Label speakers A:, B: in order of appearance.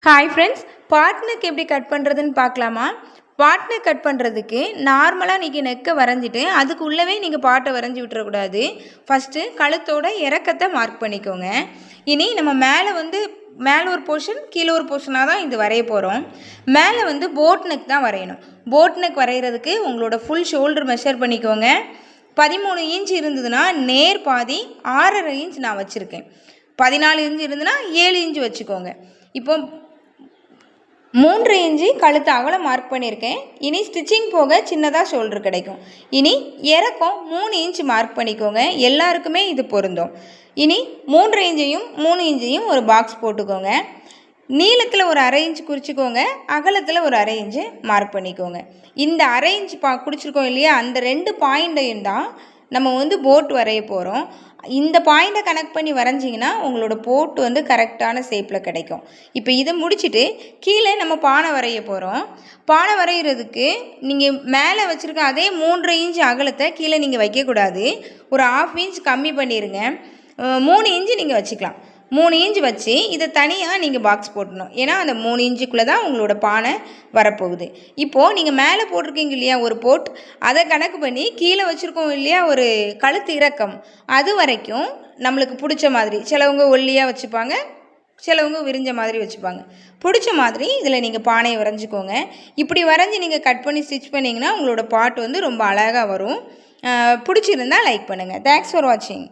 A: Hi friends, பாட் neck எப்படி cut பண்ணுறதுன்னு பார்க்கலாமா? பாட் நெக் கட் பண்ணுறதுக்கு நார்மலாக நீங்கள் நெக்கை வரைஞ்சிட்டு அதுக்கு உள்ளவே நீங்கள் பாட்டை வரைஞ்சி விட்டுறக்கூடாது. ஃபஸ்ட்டு கழுத்தோட இறக்கத்தை மார்க் பண்ணிக்கோங்க. இனி நம்ம மேலே ஒரு போர்ஷன் கீழே ஒரு போர்ஷனாக தான் இது வரைய போகிறோம். மேலே போட் நெக் தான் வரையணும். போட் நெக் வரைகிறதுக்கு உங்களோட ஃபுல் ஷோல்டர் மெஷர் பண்ணிக்கோங்க. 13 இன்ச் இருந்ததுன்னா நேர் பாதி 6.5 இன்ச் நான் வச்சுருக்கேன். 14 இன்ச் இருந்ததுன்னா 7 இன்ச் வச்சுக்கோங்க. இப்போ 3 இன்ச்சு கழுத்து அகலம் மார்க் பண்ணியிருக்கேன். இனி ஸ்டிச்சிங் போக சின்னதாக ஷோல்டர் கிடைக்கும். இனி இறக்கம் 3 இன்ச் மார்க் பண்ணிக்கோங்க. எல்லாருக்குமே இது பொருந்தும். இனி 3 இன்ச்சையும் 3 இன்ச்சையும் ஒரு பாக்ஸ் போட்டுக்கோங்க. நீளத்தில் ஒரு 1/2 இன்ச் குறிச்சிக்கோங்க. அகலத்தில் ஒரு 1/2 இன்ச்சு மார்க் பண்ணிக்கோங்க. இந்த 1/2 இன்ச் குறிச்சிருக்கோம் இல்லையா, அந்த 2 பாயிண்ட்டையும் தான் நம்ம போட் வரைய போகிறோம். இந்த பாயிண்ட்டை கனெக்ட் பண்ணி வரைஞ்சிங்கன்னா உங்களோட போட்டு கரெக்டான ஷேப்பில் கிடைக்கும். இப்போ இதை முடிச்சுட்டு கீழே நம்ம பானை வரைய போகிறோம். பானை வரைகிறதுக்கு நீங்கள் மேலே வச்சுருக்க அதே 3 இன்ச் அகலத்தை கீழே நீங்கள் வைக்கக்கூடாது. ஒரு 1/2 இன்ச் கம்மி பண்ணிடுங்க. 3 இன்ச்சு நீங்கள் வச்சுக்கலாம். 3 இன்ச் வச்சு இதை தனியாக நீங்கள் பாக்ஸ் போட்டணும். ஏன்னா அந்த 3 இன்ச்சுக்குள்ளே தான் உங்களோட பானை வரப்போகுது. இப்போது நீங்கள் மேலே போட்டிருக்கீங்க இல்லையா ஒரு போட், அதை கணக்கு பண்ணி கீழே வச்சுருக்கோம் இல்லையா ஒரு கழுத்து இறக்கம், அது வரைக்கும் நம்மளுக்கு பிடிச்ச மாதிரி, சிலவங்க ஒல்லியாக வச்சுப்பாங்க, சிலவங்க விரிஞ்ச மாதிரி வச்சுப்பாங்க. பிடிச்ச மாதிரி இதில் நீங்கள் பானையை வரைஞ்சிக்கோங்க. இப்படி வரைஞ்சி நீங்கள் கட் பண்ணி ஸ்டிச் பண்ணிங்கன்னா உங்களோட பாட் ரொம்ப அழகாக வரும். பிடிச்சிருந்தால் லைக் பண்ணுங்கள். தேங்க்ஸ் ஃபார் வாட்சிங்.